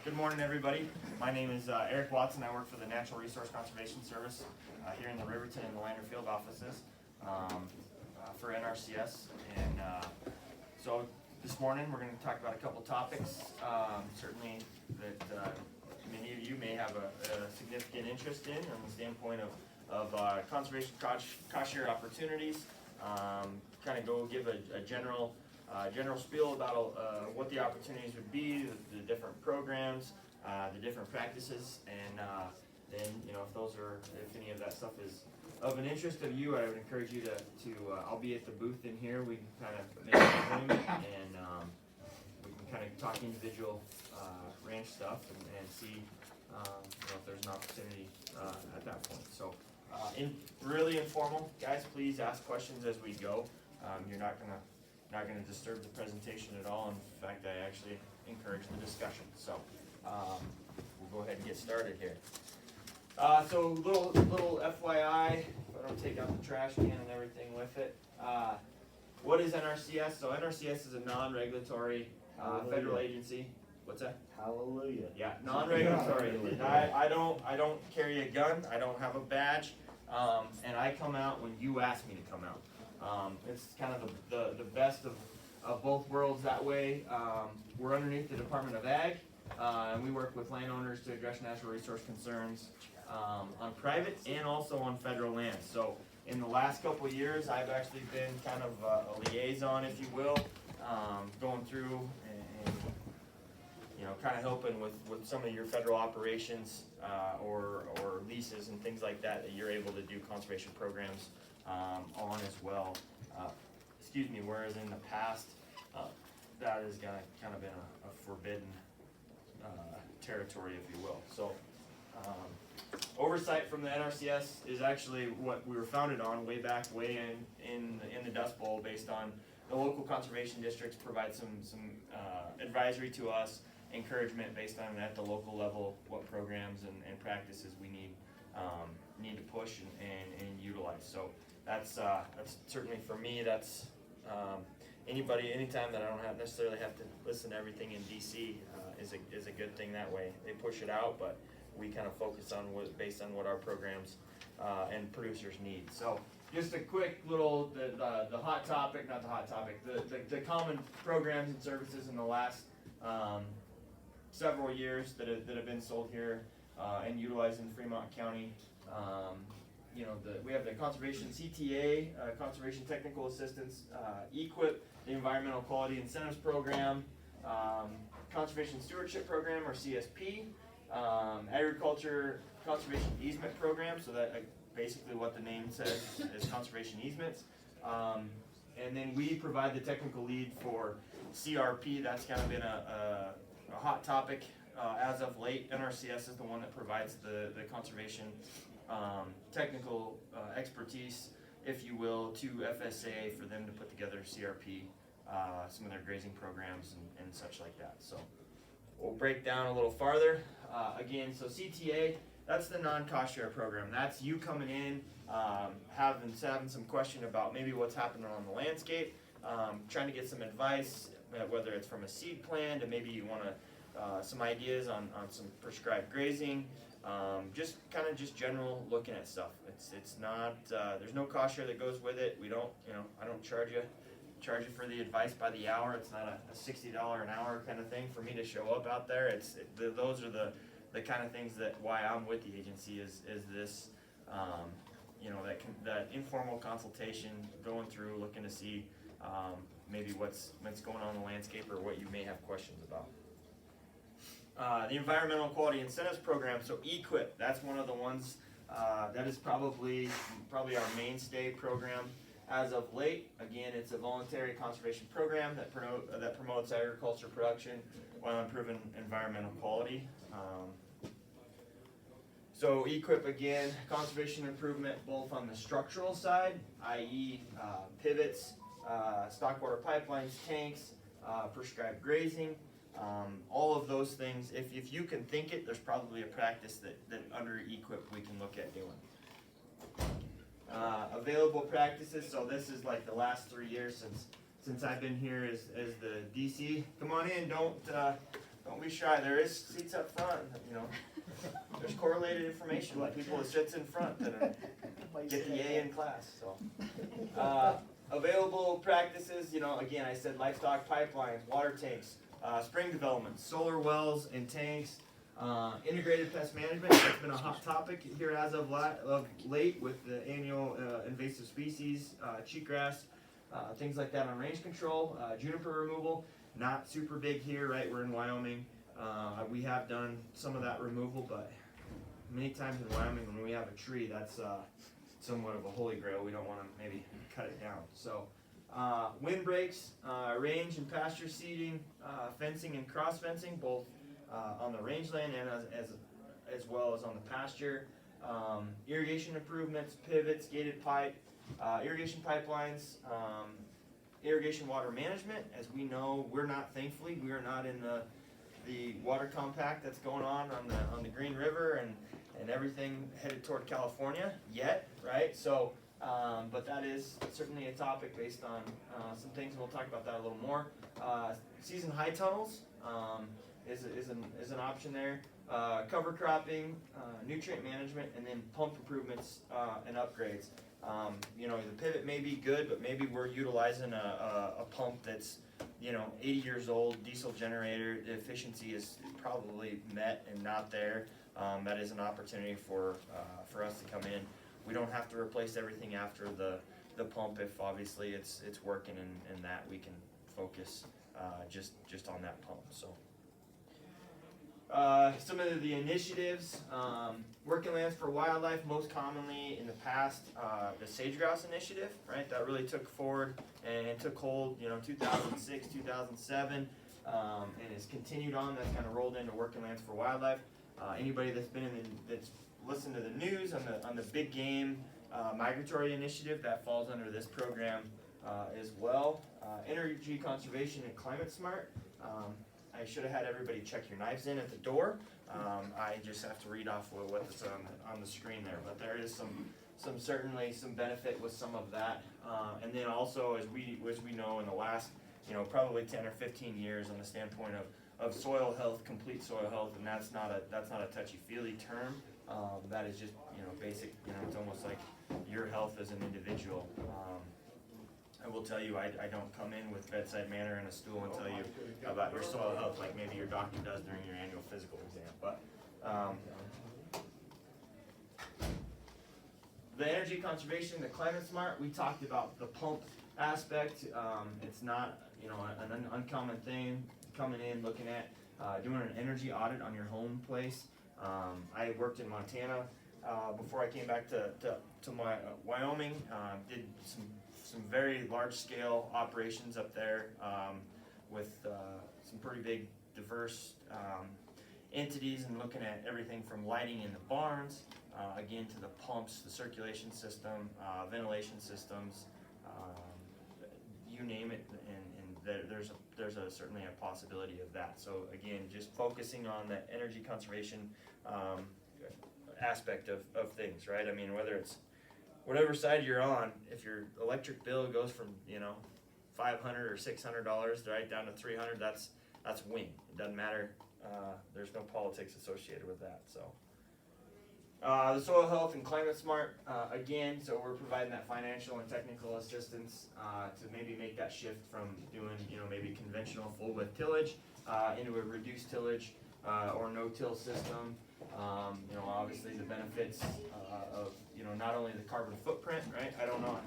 Good morning, everybody. My name is Eric Watson. I work for the Natural Resource Conservation Service here in the Riverton and the Lander Field offices for NRCS. And so this morning we're going to talk about a couple topics, certainly that many of you may have a significant interest in from the standpoint of conservation cost share opportunities. Kind of go give a general spiel about what the opportunities would be, the different programs, the different practices, and then if any of that stuff is of an interest of you, I would encourage you to I'll be at the booth in here. We can kind of make an appointment and we can kind of talk individual ranch stuff and see if there's an opportunity at that point. So really informal, guys. Please ask questions as we go. You're not gonna disturb the presentation at all. In fact, I actually encourage the discussion. So we'll go ahead and get started here. So little FYI, if I don't take out the trash can and everything with it. What is NRCS? So NRCS is a non-regulatory federal agency. What's that? Hallelujah. Yeah, non-regulatory. I don't carry a gun. I don't have a badge, and I come out when you ask me to come out. It's kind of the best of both worlds that way. We're underneath the Department of Ag, and we work with landowners to address natural resource concerns on private and also on federal land. So in the last couple of years, I've actually been kind of a liaison, if you will, going through and kind of helping with some of your federal operations or leases and things like that you're able to do conservation programs on as well. Whereas in the past, that has kind of been a forbidden territory, if you will. So oversight from the NRCS is actually what we were founded on way in the Dust Bowl, based on the local conservation districts provide some advisory to us, encouragement based on at the local level what programs and practices we need to push and utilize. So that's certainly for me. That's anytime that I don't necessarily have to listen to everything in DC is a good thing that way. They push it out, but we kind of focus on based on what our programs and producers need. So just a quick little the hot topic, not the hot topic, the common programs and services in the last several years that have been sold here and utilized in Fremont County. We have the Conservation CTA, Conservation Technical Assistance, EQIP, the Environmental Quality Incentives Program, Conservation Stewardship Program, or CSP, Agriculture Conservation Easement Program, so that basically what the name says is conservation easements. And then we provide the technical lead for CRP. That's kind of been a hot topic as of late. NRCS is the one that provides the conservation technical expertise, if you will, to FSA for them to put together CRP, some of their grazing programs and such like that. So we'll break down a little farther. Again, so CTA, that's the non-cost share program. That's you coming in, having some question about maybe what's happening on the landscape, trying to get some advice, whether it's from a seed plan to maybe you want to some ideas on some prescribed grazing, just general looking at stuff. It's not there's no cost share that goes with it. We don't I don't charge you for the advice by the hour. It's not a $60 an hour kind of thing for me to show up out there. Those are the kind of things that why I'm with the agency is this that informal consultation, going through, looking to see maybe what's going on in the landscape or what you may have questions about. The Environmental Quality Incentives Program, so EQIP, that's one of the ones that is probably our mainstay program as of late. Again, it's a voluntary conservation program that promotes agriculture production while improving environmental quality. So EQIP, again, conservation improvement both on the structural side, i.e. Pivots, stockwater pipelines, tanks, prescribed grazing, all of those things. If you can think it, there's probably a practice that under EQIP we can look at doing. Available practices, so this is like the last 3 years since I've been here as the DC. Come on in, don't Don't be shy. There is seats up front. You know, there's correlated information with people that sits in front that are, get the A in class. So, available practices. You know, again, I said livestock pipelines, water tanks, spring development, solar wells and tanks, integrated pest management. That's been a hot topic here as of late with the annual invasive species, cheatgrass, things like that on range control, juniper removal. Not super big here, right? We're in Wyoming. We have done some of that removal, but many times in Wyoming when we have a tree, that's somewhat of a holy grail. We don't want to maybe cut it down. So windbreaks, range and pasture seeding, fencing and cross fencing, both on the rangeland and as well as on the pasture. Irrigation improvements, pivots, gated pipe, irrigation pipelines, irrigation water management. As we know, thankfully, we are not in the water compact that's going on the Green River and everything headed toward California yet, right? So, but that is certainly a topic based on some things. We'll talk about that a little more. Season high tunnels is an option there. Cover cropping, nutrient management, and then pump improvements and upgrades. You know, the pivot may be good, but maybe we're utilizing a pump that's, you know, 80 years old, diesel generator. The efficiency is probably met and not there. That is an opportunity for us to come in. We don't have to replace everything after the pump if obviously it's working and that we can focus just on that pump. So. Some of the initiatives, Working Lands for Wildlife, most commonly in the past, the Sage Grouse Initiative, right? That really took forward and took hold, you know, 2006, 2007, and has continued on. That's kind of rolled into Working Lands for Wildlife. Anybody that's been that's listened to the news on the big game migratory initiative, that falls under this program as well. Energy conservation and climate smart. I should have had everybody check your knives in at the door. I just have to read off what's on the screen there, but there is certainly some benefit with some of that. And then also, as we know, in the last, you know, probably 10 or 15 years, on the standpoint of soil health, complete soil health, and that's not a touchy-feely term. That is just, you know, basic. You know, it's almost like your health as an individual. I will tell you, I don't come in with bedside manner and a stool and tell you about your soil health like maybe your doctor does during your annual physical exam. But the energy conservation, the climate smart, we talked about the pump aspect. It's not, you know, an uncommon thing coming in, looking at doing an energy audit on your home place. I worked in Montana before I came back to my Wyoming. Did some very large-scale operations up there with some pretty big, diverse entities, and looking at everything from lighting in the barns, again to the pumps, the circulation system, ventilation systems, you name it, and there's certainly a possibility of that. So again, just focusing on the energy conservation aspect of things, right? I mean, whether it's whatever side you're on, if your electric bill goes from, you know, $500 or $600 right down to $300, that's wing. It doesn't matter. There's no politics associated with that. So the soil health and climate smart, again, so we're providing that financial and technical assistance to maybe make that shift from doing, you know, maybe conventional full width tillage into a reduced tillage or no-till system. You know, obviously the benefits of, you know, not only the carbon footprint, right? I don't know,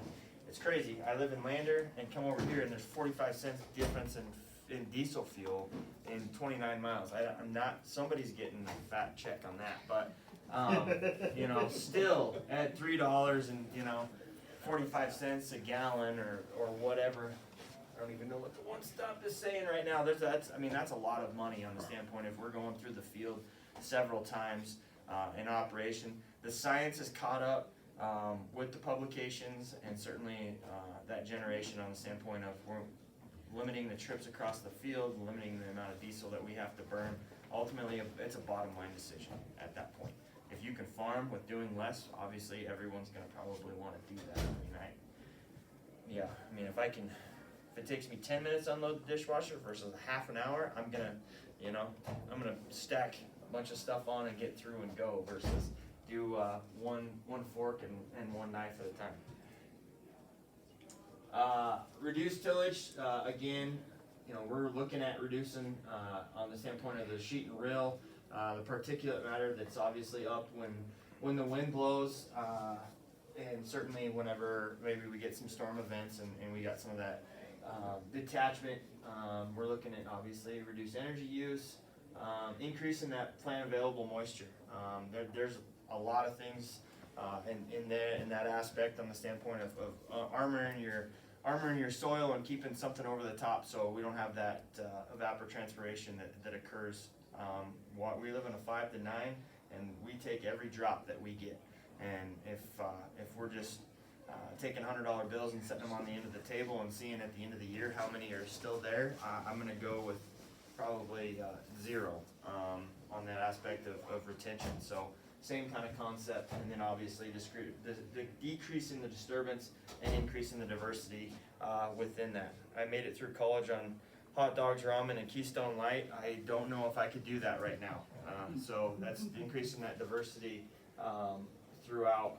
it's crazy. I live in Lander and come over here and there's 45 cents difference in diesel fuel in 29 miles. I'm not, somebody's getting a fat check on that, but you know, still at $3 and, you know, 45 cents a gallon or whatever. I don't even know what the one stop is saying right now. I mean, that's a lot of money on the standpoint if we're going through the field several times in operation. The science has caught up with the publications, and certainly that generation on the standpoint of we're limiting the trips across the field, limiting the amount of diesel that we have to burn. Ultimately, it's a bottom line decision at that point. If you can farm with doing less, obviously everyone's going to probably want to do that. I mean, if it takes me 10 minutes to unload the dishwasher versus half an hour, I'm gonna you know? I'm gonna stack a bunch of stuff on and get through and go versus do one fork and one knife at a time. Reduced tillage, again, you know, we're looking at reducing on the standpoint of the sheet and rill, the particulate matter that's obviously up when the wind blows, and certainly whenever maybe we get some storm events and we got some of that detachment. We're looking at obviously reduced energy use, increasing that plant available moisture. There's a lot of things in that aspect on the standpoint of armoring your soil and keeping something over the top so we don't have that evapotranspiration that occurs. We live in a 5 to 9, and we take every drop that we get. And if we're just taking $100 bills and setting them on the end of the table and seeing at the end of the year how many are still there, I'm going to go with probably 0 on that aspect of retention. So same kind of concept, and then obviously decreasing the disturbance and increasing the diversity within that. I made it through college on hot dogs, ramen, and Keystone Light. I don't know if I could do that right now. So that's increasing that diversity throughout,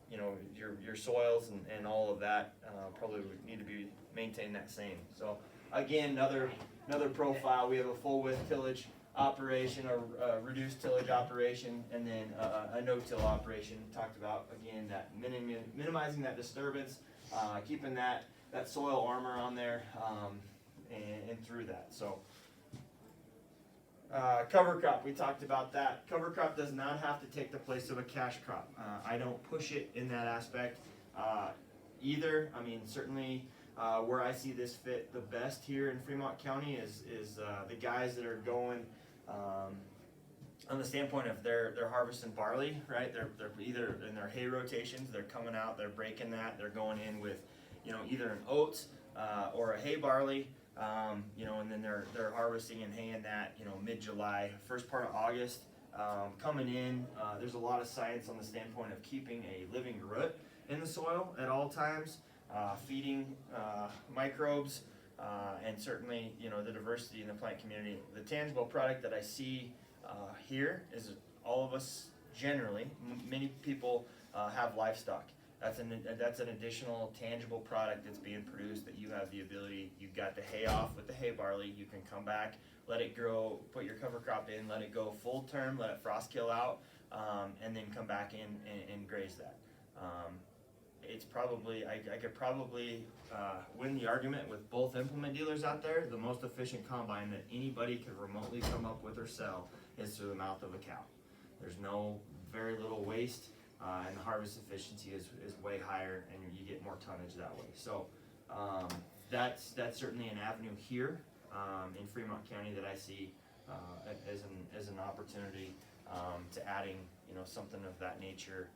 you know, your soils and all of that. Probably would need to be maintain that same. So again, another profile. We have a full width tillage operation, a reduced tillage operation, and then a no-till operation. Talked about again that minimizing that disturbance, keeping that soil armor on there, and through that. So cover crop, we talked about that. Cover crop does not have to take the place of a cash crop. I don't push it in that aspect either. I mean, certainly where I see this fit the best here in Fremont County is the guys that are going on the standpoint of they're harvesting barley, right? They're either in their hay rotations, they're coming out, they're breaking that, they're going in with, you know, either an oats or a hay barley. You know, and then they're harvesting and haying that, you know, mid-July, first part of August. Coming in, there's a lot of science on the standpoint of keeping a living root in the soil at all times, feeding microbes, and certainly, you know, the diversity in the plant community. The tangible product that I see here is all of us generally, many people have livestock. That's an additional tangible product that's being produced that you have the ability, you've got the hay off with the hay barley, you can come back, let it grow, put your cover crop in, let it go full term, let it frost kill out, and then come back in and graze that. It's probably, I could probably win the argument with both implement dealers out there. The most efficient combine that anybody could remotely come up with or sell is through the mouth of a cow. There's very little waste. And the harvest efficiency is way higher, and you get more tonnage that way. So that's certainly an avenue here in Fremont County that I see as an opportunity to adding, you know, something of that nature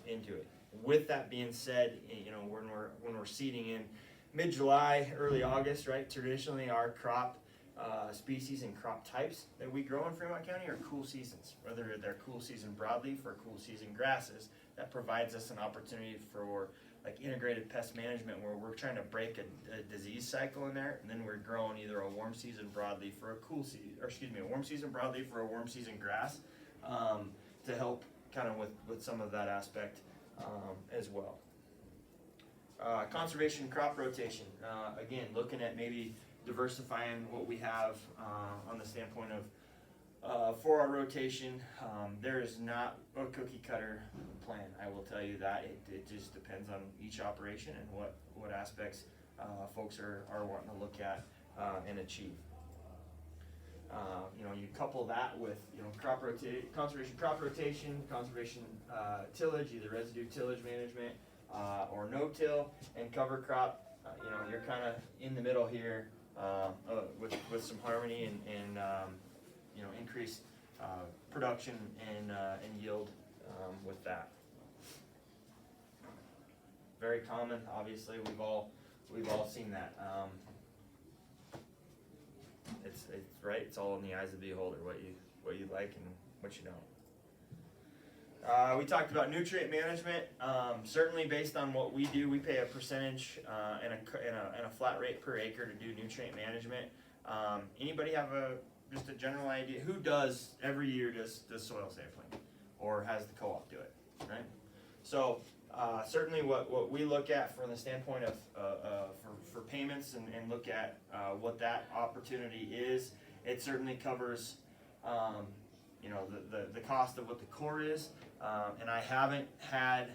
into it. With that being said, you know, when we're seeding in mid-July, early August, right? Traditionally, our crop species and crop types that we grow in Fremont County are cool seasons, whether they're cool season broadleaf or cool season grasses. That provides us an opportunity for like integrated pest management where we're trying to break a disease cycle in there, and then we're growing either a warm season broadleaf or a warm season broadleaf or a warm season grass to help kind of with some of that aspect as well. Conservation crop rotation, again, looking at maybe diversifying what we have on the standpoint of for our rotation. There is not a cookie cutter plan, I will tell you that. It just depends on each operation and what aspects folks are wanting to look at and achieve. You know, you couple that with, you know, conservation crop rotation, conservation tillage, either residue tillage management or no-till, and cover crop. You know, you're kind of in the middle here. With some harmony and you know, increased production and yield with that. Very common, obviously. We've all seen that. It's right. It's all in the eyes of the beholder. What you like and what you don't. We talked about nutrient management. Certainly, based on what we do, we pay a percentage and a flat rate per acre to do nutrient management. Anybody have just a general idea? Who does every year does soil sampling, or has the co-op do it, right? So certainly what we look at from the standpoint of for payments and look at what that opportunity is, it certainly covers the cost of what the core is, and I haven't had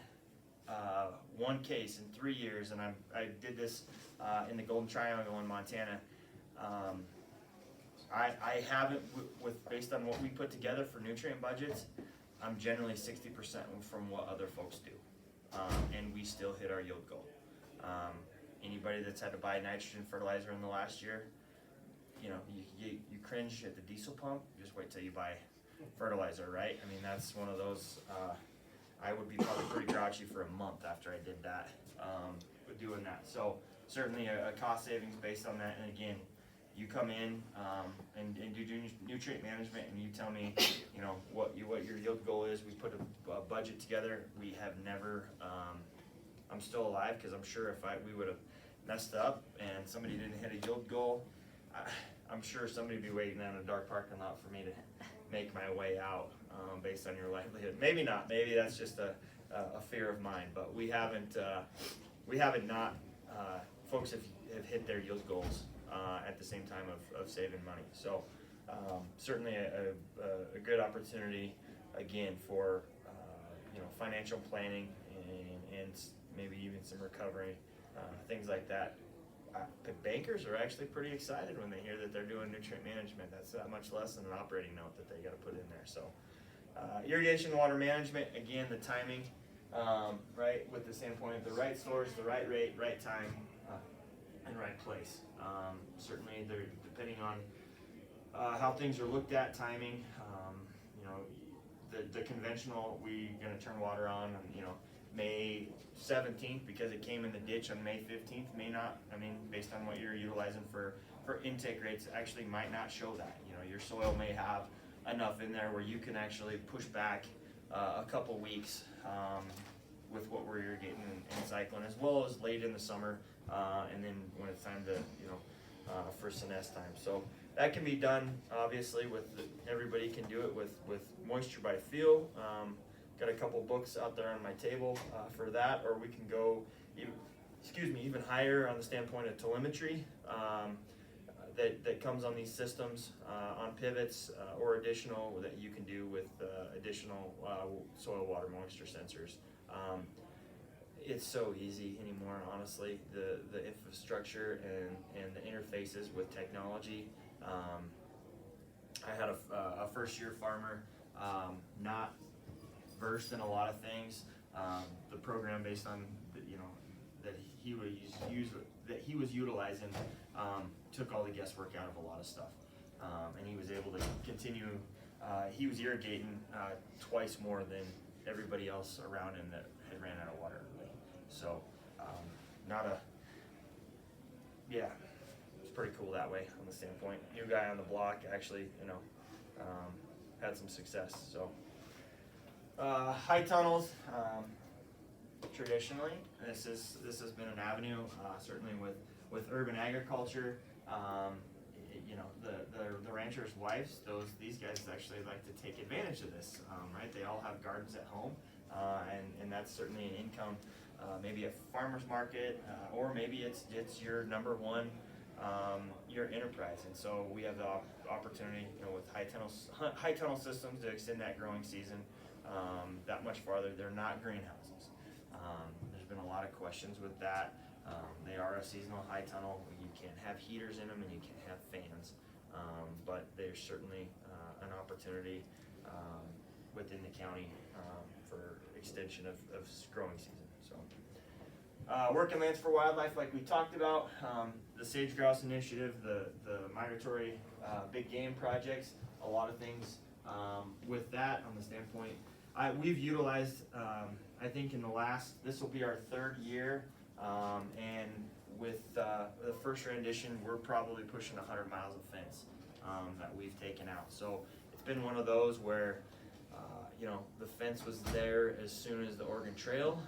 one case in 3 years, and I did this in the Golden Triangle in Montana. I haven't, based on what we put together for nutrient budgets, I'm generally 60% from what other folks do, and we still hit our yield goal. Anybody that's had to buy nitrogen fertilizer in the last year, you cringe at the diesel pump. Just wait till you buy fertilizer, right? I mean, that's one of those. I would be probably pretty grouchy for a month after I did that, with doing that. So certainly a cost savings based on that. And again, you come in and do nutrient management, and you tell me, what your yield goal is. We put a budget together. We have never. I'm still alive because I'm sure if we would have messed up and somebody didn't hit a yield goal, I'm sure somebody would be waiting on a dark parking lot for me to make my way out based on your livelihood. Maybe not. Maybe that's just a fear of mine. But we haven't not. Folks have hit their yield goals at the same time of saving money. So certainly a good opportunity again for financial planning and maybe even some recovery, things like that. The bankers are actually pretty excited when they hear that they're doing nutrient management. That's that much less than an operating note that they got to put in there. So irrigation water management, again, the timing, right, with the standpoint of the right source, the right rate, right time, and right place. Certainly, they're depending on how things are looked at, timing. The conventional, we're going to turn water on, May 17th because it came in the ditch on May 15th. May not. I mean, based on what you're utilizing for intake rates, actually might not show that. Your soil may have enough in there where you can actually push back a couple weeks with what we're irrigating and cycling, as well as late in the summer, and then when it's time to for senesce time. So that can be done obviously everybody can do it with moisture by feel. Got a couple books out there on my table for that, or we can go even higher on the standpoint of telemetry that comes on these systems on pivots or additional that you can do with additional soil water moisture sensors. It's so easy anymore, honestly, the infrastructure and the interfaces with technology. I had a first year farmer, not versed in a lot of things. The program based on that he was utilizing took all the guesswork out of a lot of stuff, and he was able to continue. He was irrigating twice more than everybody else around him that had ran out of water early. So it's pretty cool that way on the standpoint. New guy on the block actually had some success. So high tunnels, traditionally this has been an avenue, certainly with urban agriculture. The ranchers' wives, these guys actually like to take advantage of this, right? They all have gardens at home, and that's certainly an income, maybe a farmer's market, or maybe it's your number one, your enterprise. And so we have the opportunity, with high tunnel systems to extend that growing season that much farther. They're not greenhouses. There's been a lot of questions with that. They are a seasonal high tunnel. You can't have heaters in them and you can't have fans, but there's certainly an opportunity within the county for extension of growing season. So working lands for wildlife, like we talked about, the sage grouse initiative, the migratory big game projects, a lot of things with that on the standpoint. We've utilized, I think this will be our third year, and with the first rendition, we're probably pushing 100 miles of fence that we've taken out. So it's been one of those where, the fence was there as soon as the Oregon Trail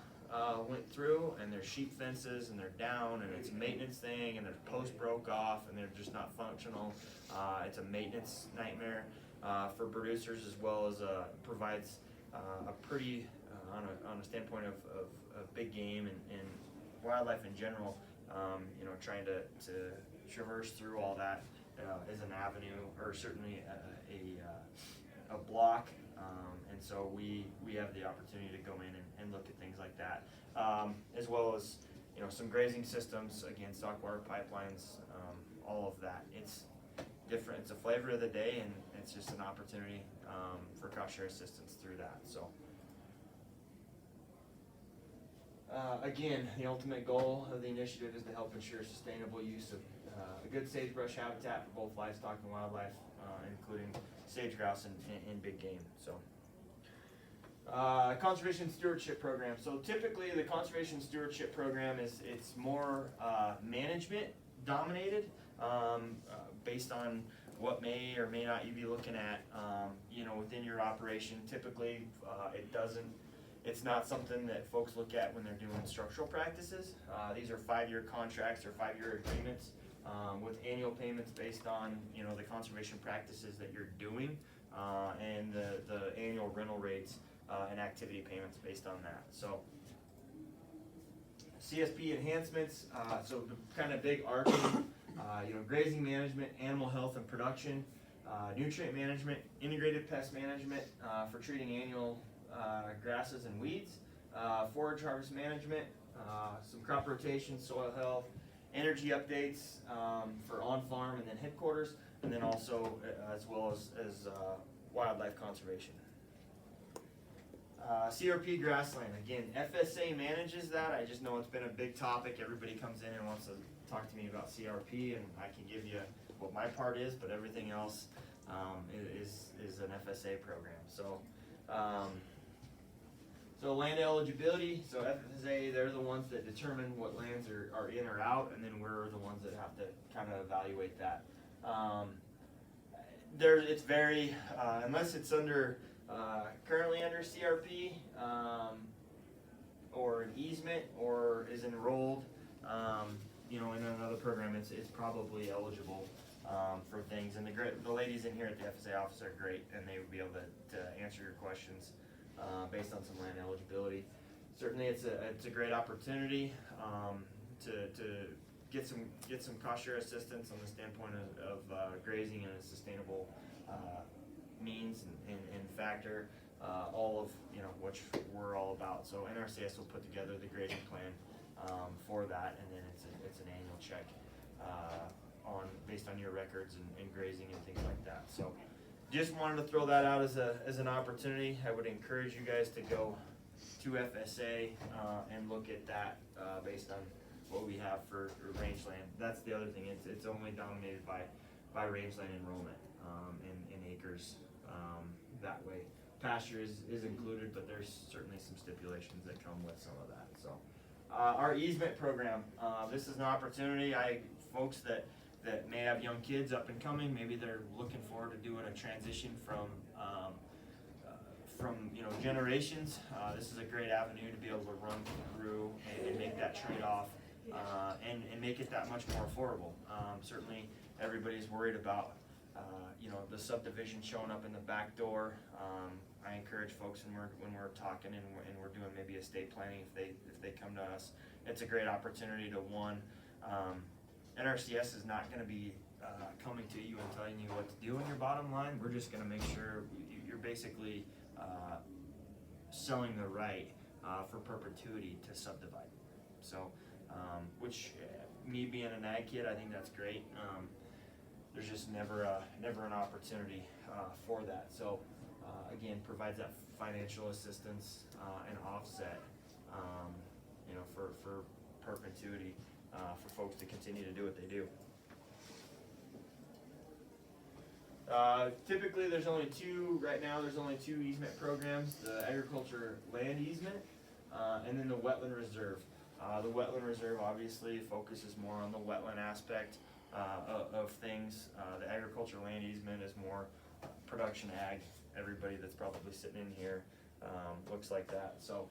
went through, and there's sheep fences, and they're down, and it's a maintenance thing, and their post broke off, and they're just not functional. It's a maintenance nightmare for producers, as well as provides a pretty, on a standpoint of big game and wildlife in general. Trying to traverse through all that is an avenue, or certainly a block. And so we have the opportunity to go in and look at things like that, as well as some grazing systems, again, stock water pipelines, all of that. It's different. It's a flavor of the day, and it's just an opportunity for cost share assistance through that. So again, the ultimate goal of the initiative is to help ensure sustainable use of a good sagebrush habitat for both livestock and wildlife, including sage grouse and big game. So conservation stewardship program. So typically the conservation stewardship program it's more management dominated, based on what may or may not you be looking at within your operation. Typically it's not something that folks look at when they're doing structural practices. These are 5-year contracts or 5-year agreements with annual payments based on the conservation practices that you're doing, and the annual rental rates and activity payments based on that. So CSP enhancements, so the kind of big arcing, grazing management, animal health and production, nutrient management, integrated pest management for treating annual grasses and weeds, forage harvest management, some crop rotation, soil health, energy updates for on-farm and then headquarters, and then also as well as wildlife conservation. CRP grassland, again, FSA manages that. I just know it's been a big topic. Everybody comes in and wants to talk to me about CRP, and I can give you what my part is, but everything else is an FSA program. So so land eligibility, so FSA, they're the ones that determine what lands are in or out, and then we're the ones that have to kind of evaluate that. It's very, unless it's under, currently under CRP, or an easement, or is enrolled, in another program, it's probably eligible for things. And the ladies in here at the FSA office are great, and they would be able to answer your questions based on some land eligibility. Certainly, it's a great opportunity to get some cost share assistance on the standpoint of grazing in a sustainable means and factor, all of which we're all about. So NRCS will put together the grazing plan for that, and then it's an annual check based on your records and grazing and things like that. So just wanted to throw that out as an opportunity. I would encourage you guys to go to FSA and look at that based on what we have for rangeland. That's the other thing. It's only dominated by rangeland enrollment and acres that way. Pasture is included, but there's certainly some stipulations that come with some of that. So our easement program, this is an opportunity. Folks that may have young kids up and coming, maybe they're looking forward to doing a transition from generations. This is a great avenue to be able to run through and make that trade-off and make it that much more affordable. Certainly everybody's worried about the subdivision showing up in the back door. I encourage folks when we're talking and we're doing maybe estate planning, if they come to us, it's a great opportunity to NRCS is not going to be coming to you and telling you what to do in your bottom line. We're just going to make sure you're basically selling the right for perpetuity to subdivide. So, which me being an ag kid, I think that's great. There's just never an opportunity for that. So again, provides that financial assistance and offset, for perpetuity for folks to continue to do what they do. Typically, there's only two easement programs: the agriculture land easement and then the wetland reserve. The wetland reserve obviously focuses more on the wetland aspect of things. The agriculture land easement is more production ag. Everybody that's probably sitting in here looks like that. So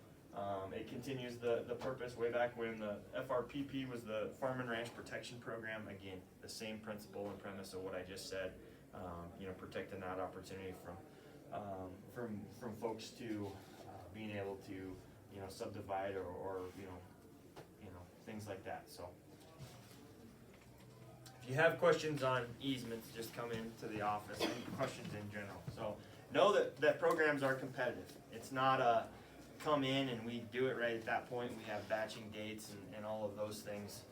It continues the purpose way back when the FRPP was the Farm and Ranch Protection Program. Again, the same principle and premise of what I just said. Protecting that opportunity from folks to being able to subdivide or things like that. So if you have questions on easements, just come into the office. Any questions in general. So know that programs are competitive. It's not a come in and we do it right at that point. We have batching dates and all of those things.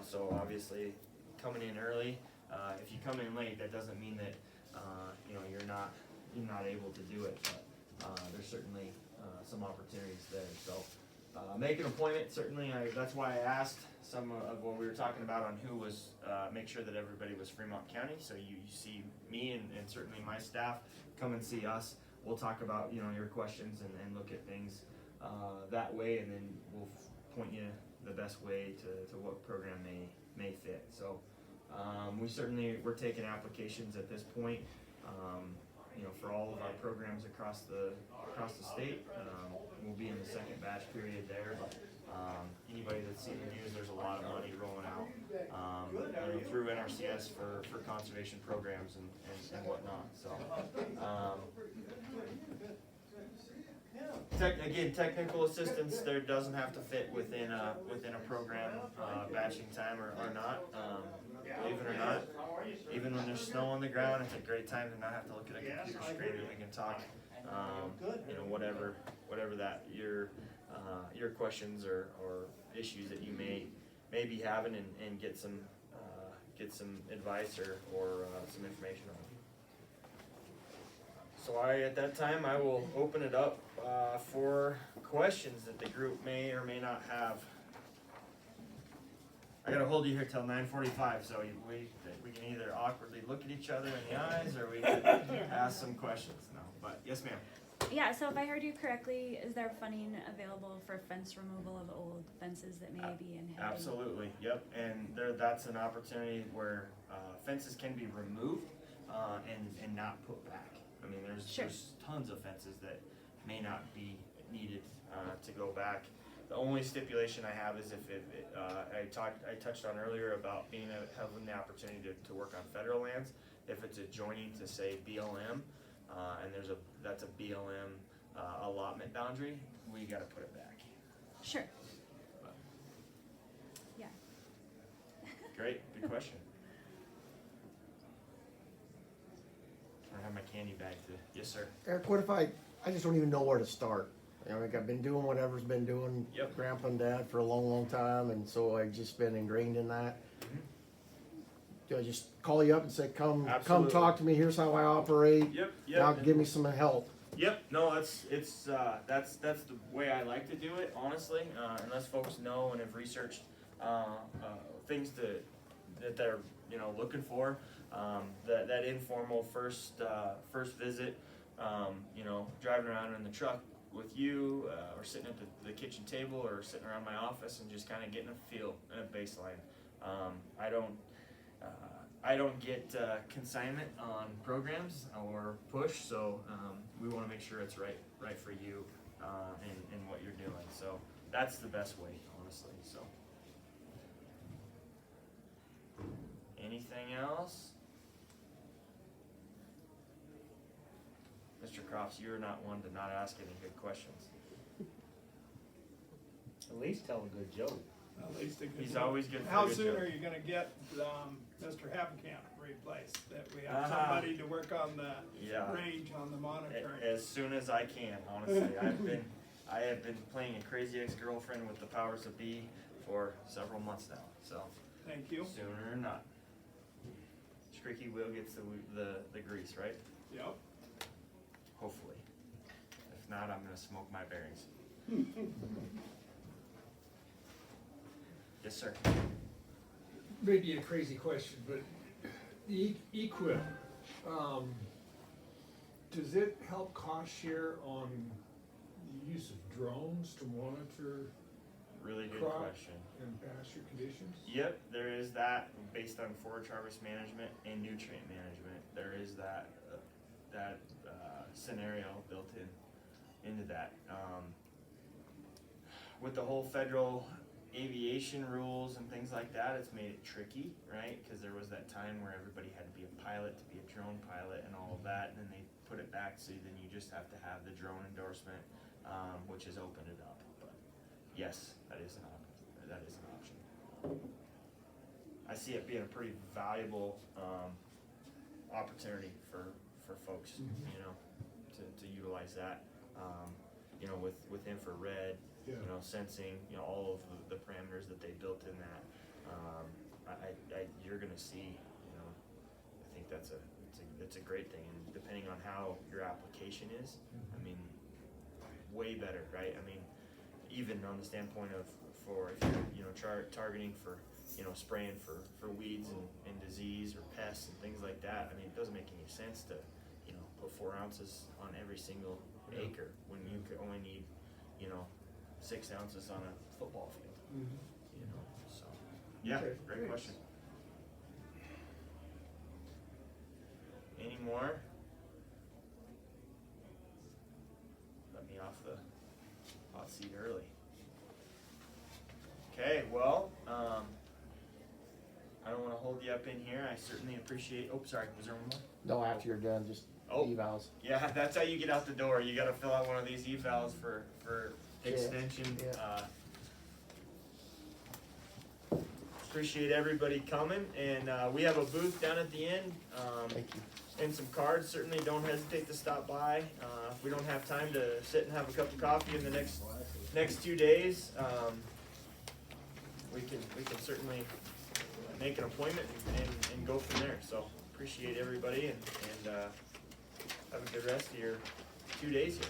So obviously coming in early. If you come in late, that doesn't mean that you're not able to do it. But there's certainly some opportunities there. So make an appointment. Certainly, that's why I asked some of what we were talking about on who was make sure that everybody was Fremont County. So you see me and certainly my staff come and see us. We'll talk about your questions and look at things that way, and then we'll point you the best way to what program may fit. So we're taking applications at this point. For all of our programs across the state. We'll be in the second batch period there. But anybody that's seen the news, there's a lot of money rolling out through NRCS for conservation programs and whatnot. So technical assistance there doesn't have to fit within a program batching time or not. Believe it or not, even when there's snow on the ground, it's a great time to not have to look at a computer screen and we can talk. Whatever that your questions or issues that you may be having and get some advice or some information on. So at that time I will open it up for questions that the group may or may not have. I gotta hold you here till 9:45, so we can either awkwardly look at each other in the eyes or we can ask some questions. No, but yes, ma'am. Yeah, so if I heard you correctly, is there funding available for fence removal of old fences that may be inhibiting? Absolutely, yep. And that's an opportunity where fences can be removed and not put back. I mean, there's tons of fences that may not be needed to go back. The only stipulation I have is if I touched on earlier about having the opportunity to work on federal lands. If it's adjoining to say BLM, and that's a BLM allotment boundary, we got to put it back. Sure. But, yeah. Great, good question. I have my candy bag too. Yes, sir. Eric, what if I just don't even know where to start? I've been doing whatever's been doing, Yep. Grandpa and Dad for a long time, and so I've just been ingrained in that. Mm-hmm. Do I just call you up and say, come Absolutely. talk to me, here's how I operate, Yep. now give me some help? Yep. No, that's the way I like to do it, honestly. Unless folks know and have researched things that they're looking for, that informal first visit, driving around in the truck with you, or sitting at the kitchen table, or sitting around my office and just kind of getting a feel and a baseline. I don't get consignment on programs or push, so we want to make sure it's right for you and what you're doing. So that's the best way, honestly. So anything else? Mr. Crofts, you're not one to not ask any good questions. At least tell a good joke. At least a good He's joke. always good for How a good soon joke. are you gonna get Mr. Havenkamp replaced? That we have somebody to work on the Yeah. range on the monitoring. As soon as I can, honestly. I have been playing a crazy ex-girlfriend with the powers of be for several months now. So Thank you. sooner or not. Squeaky wheel gets the grease, right? Yep. Hopefully. If not, I'm gonna smoke my bearings. Yes, sir. Maybe a crazy question, but the EQIP, does it help cost share on the use of drones to monitor Really good crop question. and pasture conditions? Yep, there is that based on forage harvest management and nutrient management. There is that scenario built into that. with the whole federal aviation rules and things like that, it's made it tricky, right? Cause there was that time where everybody had to be a pilot to be a drone pilot and all of that, and then they put it back, so then you just have to have the drone endorsement, which has opened it up, but yes, that is an option. I see it being a pretty valuable, opportunity for folks, you know, to utilize that, you know, with infrared, Yeah. you know, sensing, you know, all of the parameters that they built in that. You're gonna see, you know, I think it's a great thing, and depending on how your application is, I mean, way better, right? I mean, even on the standpoint of, for if you're, you know, targeting for, you know, spraying for weeds and disease or pests and things like that, I mean, it doesn't make any sense to, you know, put 4 ounces on every single acre when you could only need, you know, 6 ounces on a football field, you know, so, yeah, Okay, great thanks. question. Any more? Let me off the hot seat early. Okay, well, I don't wanna hold you up in here, I certainly appreciate, oh, sorry, was there one more? No, after you're done, just Oh. evals. Yeah, that's how you get out the door. You gotta fill out one of these evals for extension. yeah. Appreciate everybody coming, and we have a booth down at the end, Thank you. and some cards. Certainly don't hesitate to stop by. If we don't have time to sit and have a cup of coffee in the next 2 days, we can certainly make an appointment and go from there. So appreciate everybody, and have a good rest of your 2 days here.